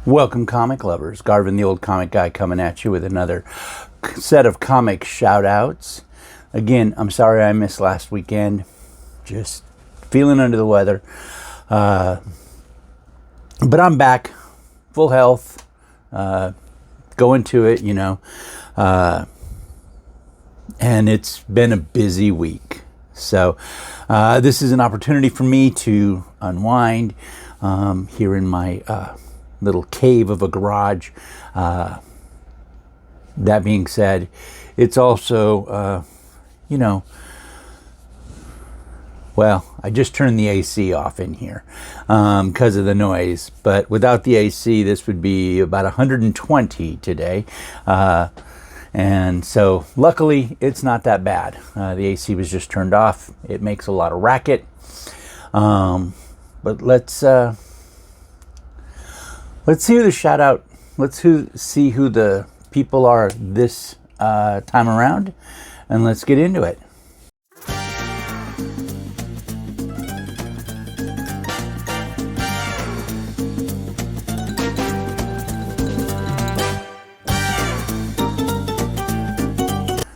Welcome, comic lovers. Garvin, the old comic guy, coming at you with another set of comic shout outs. Again, I'm sorry I missed last weekend. Just feeling under the weather. But I'm back, full health, going to it, and it's been a busy week. So this is an opportunity for me to unwind here in my little cave of a garage. That being said, it's also, well, I just turned the AC off in here because of the noise. But without the AC, this would be about 120 today. And so luckily, it's not that bad. The AC was just turned off. It makes a lot of racket. But let's see who the shout out. See who the people are this time around, and let's get into it.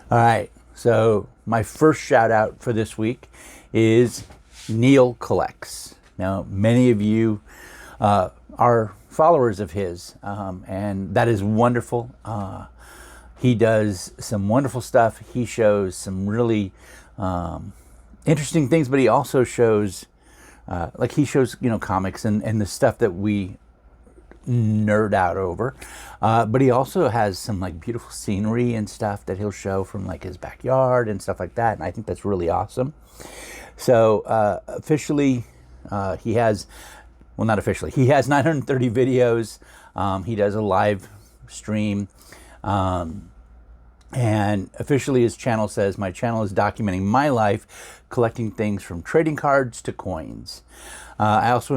All right, so my first shout out for this week is Neil Collects. Now, many of you are followers of his, and that is wonderful. He does some wonderful stuff. He shows some really interesting things, but he also shows, comics and the stuff that we nerd out over. But he also has some beautiful scenery and stuff that he'll show from his backyard and stuff like that. And I think that's really awesome. So officially, he has, well, not officially, he has 930 videos. He does a live stream. And officially his channel says, "My channel is documenting my life, collecting things from trading cards to coins. I also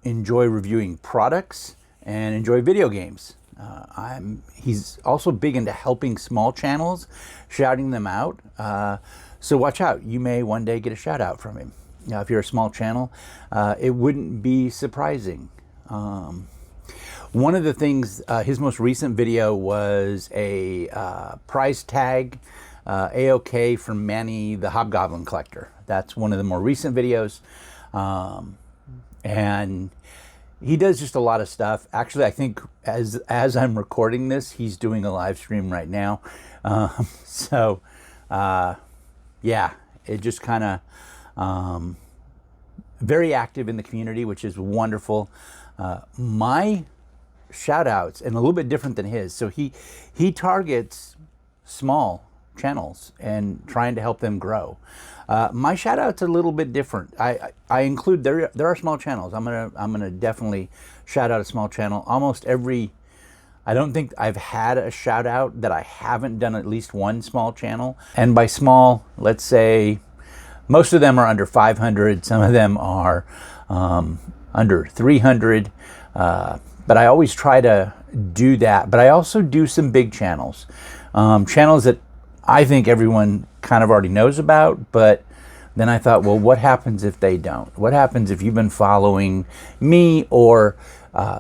enjoy reviewing products and enjoy video games." He's also big into helping small channels, shouting them out. So watch out. You may one day get a shout out from him. Now, if you're a small channel, it wouldn't be surprising. One of the things, his most recent video was a prize tag A-OK from Manny, the Hobgoblin collector. That's one of the more recent videos. And he does just a lot of stuff. Actually, I think as I'm recording this, he's doing a live stream right now. Yeah, it just kind of very active in the community, which is wonderful. My shout outs, and a little bit different than his. So he targets small channels and trying to help them grow. My shout out's a little bit different. I include, there are small channels. I'm gonna definitely shout out a small channel. Almost every, I don't think I've had a shout out that I haven't done at least one small channel. And by small, let's say most of them are under 500. Some of them are under 300. But I always try to do that. But I also do some big channels. Channels that I think everyone kind of already knows about, but then I thought, well, what happens if they don't? What happens if you've been following me or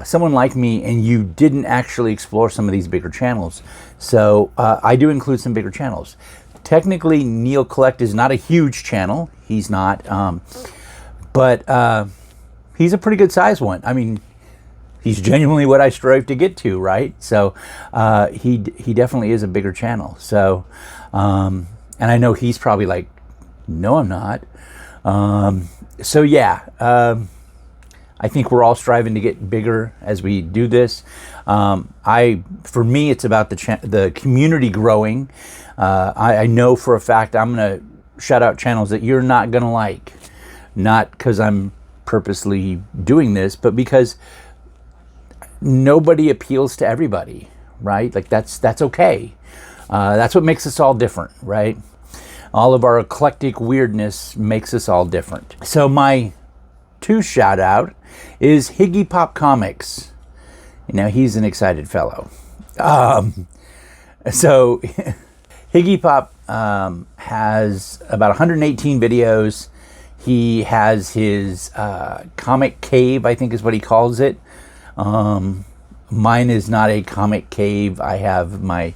someone like me and you didn't actually explore some of these bigger channels? So I do include some bigger channels. Technically, Neil Collect is not a huge channel. He's not, but he's a pretty good size one. I mean, he's genuinely what I strive to get to, right? So he definitely is a bigger channel. So, and I know he's probably like, no, I'm not. So yeah, I think we're all striving to get bigger as we do this. For me, it's about the community growing. I know for a fact I'm gonna shout out channels that you're not gonna like, not because I'm purposely doing this, but because nobody appeals to everybody, right? That's okay. That's what makes us all different, right? All of our eclectic weirdness makes us all different. So my two shout out is Higgypopcomics. He's an excited fellow. So Higgypop has about 118 videos. He has his comic cave, I think is what he calls it. Mine is not a comic cave. I have my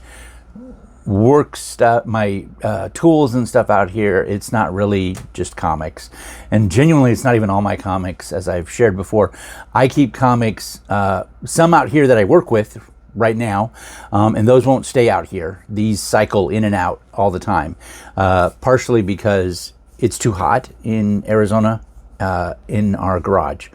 work stuff, my tools and stuff out here. It's not really just comics, and genuinely it's not even all my comics. As I've shared before, I keep comics, some out here that I work with right now, and those won't stay out here. These cycle in and out all the time, partially because it's too hot in Arizona, in our garage.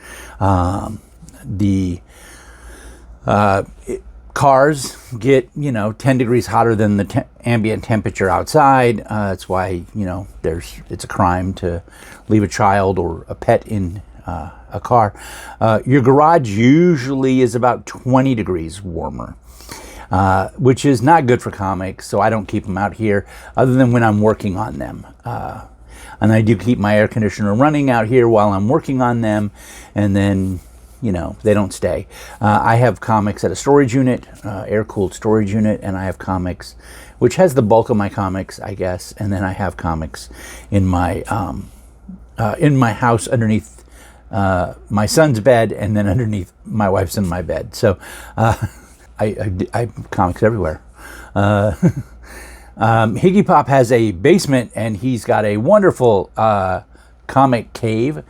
Cars get, 10 degrees hotter than the ambient temperature outside. That's why, it's a crime to leave a child or a pet in a car. Your garage usually is about 20 degrees warmer, which is not good for comics, so I don't keep them out here other than when I'm working on them. And I do keep my air conditioner running out here while I'm working on them, and then they don't stay. I have comics at a storage unit, air-cooled storage unit, and I have comics, which has the bulk of my comics, I guess, and then I have comics in my house underneath my son's bed, and then underneath my wife's and my bed. So I have comics everywhere. Higgypop has a basement, and he's got a wonderful comic cave.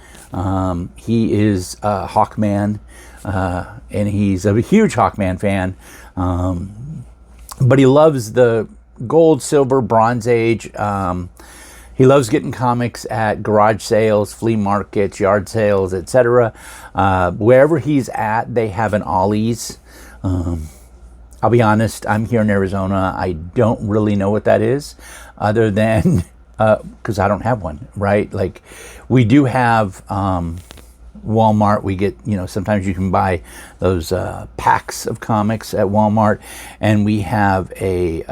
He is a Hawkman, and he's a huge Hawkman fan, but he loves the gold, silver, bronze age. He loves getting comics at garage sales, flea markets, yard sales, etc. Wherever he's at, they have an Ollie's. I'll be honest, I'm here in Arizona. I don't really know what that is, other than because I don't have one, right? Like, we do have Walmart. We get, sometimes you can buy those packs of comics at Walmart, and we have a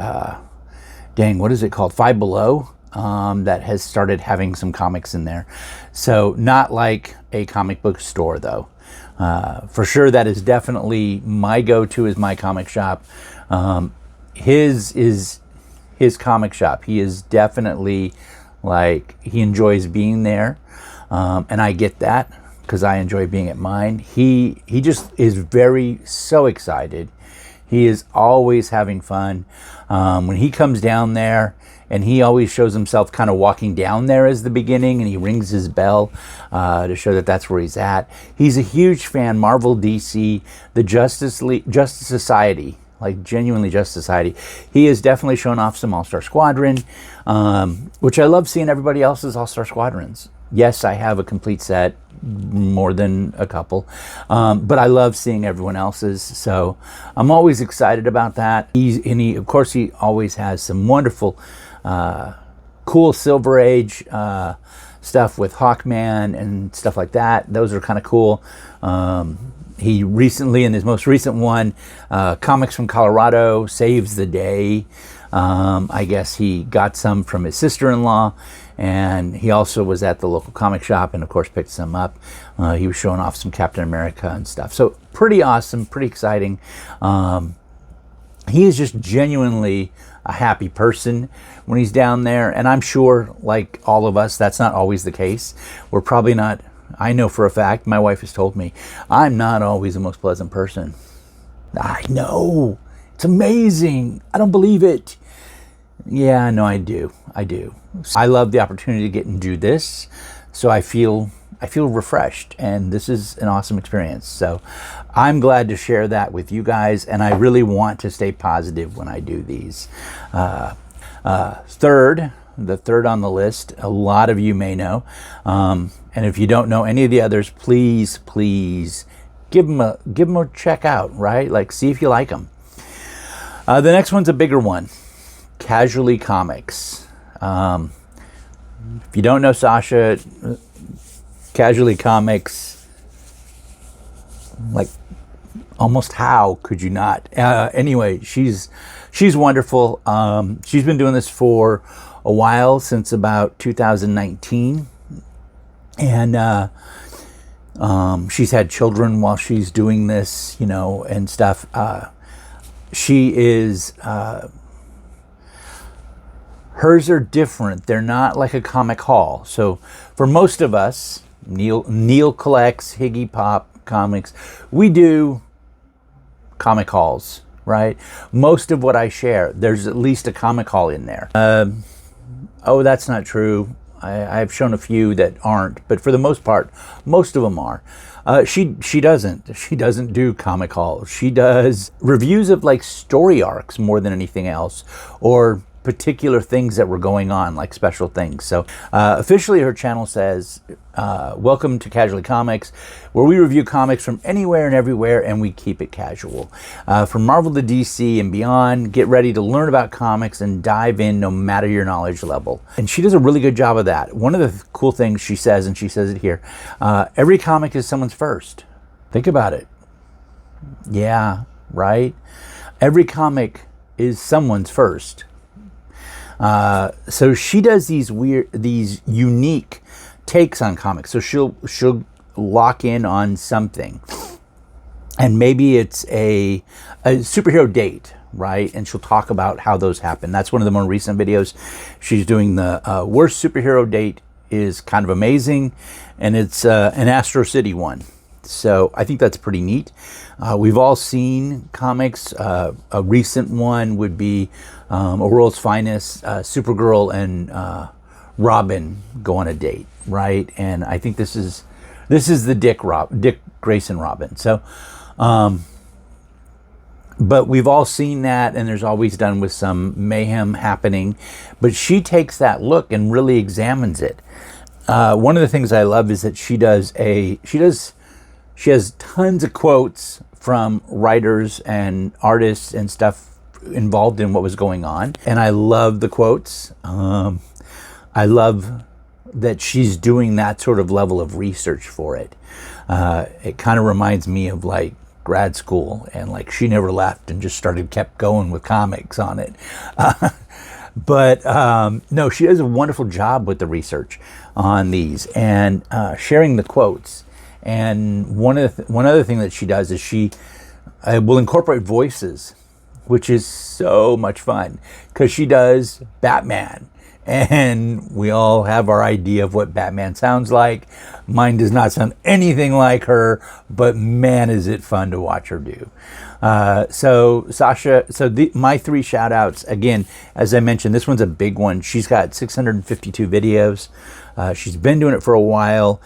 what is it called? Five Below, that has started having some comics in there. So not like a comic book store, though. For sure, that is definitely my go-to, is my comic shop. His is his comic shop. He is definitely, he enjoys being there, and I get that because I enjoy being at mine. He just is so excited. He is always having fun. When he comes down there, and he always shows himself kind of walking down there as the beginning, and he rings his bell to show that that's where he's at. He's a huge fan, Marvel, DC, the Justice Society, genuinely Justice Society. He has definitely shown off some All-Star Squadron, which I love seeing everybody else's All-Star Squadrons. Yes, I have a complete set, more than a couple, but I love seeing everyone else's, so I'm always excited about that. He of course, he always has some wonderful, cool Silver Age stuff with Hawkman and stuff like that. Those are kind of cool. He recently, in his most recent one, Comics from Colorado saves the day. I guess he got some from his sister-in-law, and he also was at the local comic shop and, of course, picked some up. He was showing off some Captain America and stuff. So pretty awesome, pretty exciting. He is just genuinely a happy person when he's down there, and I'm sure, like all of us, that's not always the case. We're probably not. I know for a fact, my wife has told me, I'm not always the most pleasant person. I know. It's amazing. I don't believe it. Yeah, no, I do. I love the opportunity to get and do this, so I feel refreshed, and this is an awesome experience. So I'm glad to share that with you guys, and I really want to stay positive when I do these. The third on the list, a lot of you may know, and if you don't know any of the others, please give them a check out, right? See if you like them. The next one's a bigger one, Casually Comics. If you don't know Sasha, Casually Comics, almost how could you not? Anyway, she's wonderful. She's been doing this for a while, since about 2019, and she's had children while she's doing this, and stuff. She is, hers are different. They're not like a comic haul. So for most of us, Neil collects Higgypopcomics. We do comic hauls, right? Most of what I share, there's at least a comic haul in there. Oh, that's not true. I've shown a few that aren't, but for the most part, most of them are. She doesn't do comic hauls. She does reviews of like story arcs more than anything else, or particular things that were going on, like special things. So officially her channel says, welcome to Casually Comics, where we review comics from anywhere and everywhere, and we keep it casual. From Marvel to DC and beyond, get ready to learn about comics and dive in no matter your knowledge level. And she does a really good job of that. One of the cool things she says, and she says it here, every comic is someone's first. Think about it. Yeah, right? Every comic is someone's first. So she does these unique takes on comics. So she'll lock in on something, and maybe it's a superhero date, right? And she'll talk about how those happen. That's one of the more recent videos. She's doing the worst superhero date is kind of amazing, and it's an Astro City one. So I think that's pretty neat. We've all seen comics. A recent one would be A World's Finest, Supergirl and Robin go on a date, right? And I think this is the Dick Grayson Robin. So, but we've all seen that, and there's always done with some mayhem happening. But she takes that look and really examines it. One of the things I love is that she has tons of quotes from writers and artists and stuff involved in what was going on. And I love the quotes. I love that she's doing that sort of level of research for it. It kind of reminds me of like grad school, and like she never left and just kept going with comics on it. But no, she does a wonderful job with the research on these and sharing the quotes. And one other thing that she does is she will incorporate voices, which is so much fun because she does Batman, and we all have our idea of what Batman sounds like. Mine does not sound anything like her, but man, is it fun to watch her do. So Sasha, my 3 shout outs, again, as I mentioned, this one's a big one. She's got 652 videos. She's been doing it for a while.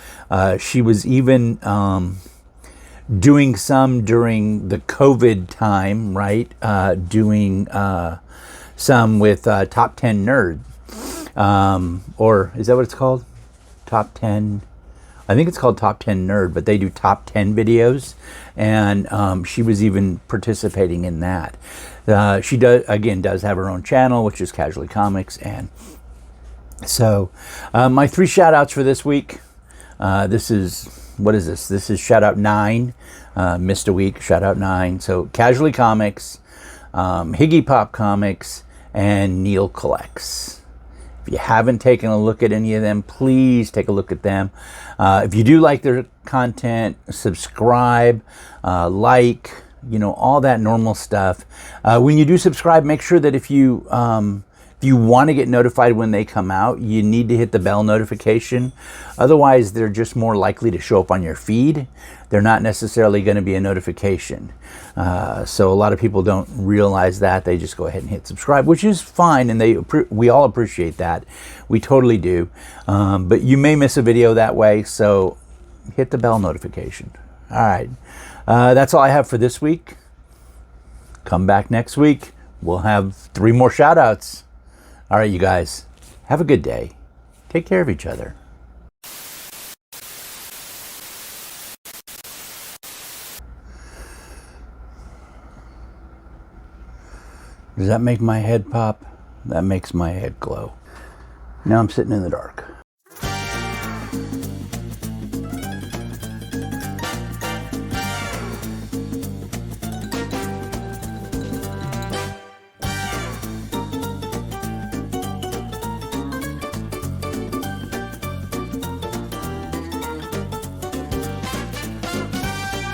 She was even doing some during the COVID time, right? Doing some with Top 10 Nerd. Or is that what it's called? Top 10. I think it's called Top 10 Nerd, but they do top 10 videos. And she was even participating in that. She does have her own channel, which is Casually Comics. And so my 3 shout outs for this week. What is this? This is shout out 9. Missed a week, shout out 9. So Casually Comics, Higgypopcomics, and Neil Collects. If you haven't taken a look at any of them, please take a look at them. If you do like their content, subscribe, like, all that normal stuff. When you do subscribe, make sure that if you want to get notified when they come out, you need to hit the bell notification. Otherwise, they're just more likely to show up on your feed. They're not necessarily going to be a notification. So a lot of people don't realize that. They just go ahead and hit subscribe, which is fine, and we all appreciate that. We totally do. But you may miss a video that way, so hit the bell notification. All right. That's all I have for this week. Come back next week. We'll have 3 more shout outs. All right, you guys, have a good day. Take care of each other. Does that make my head pop? That makes my head glow. Now I'm sitting in the dark.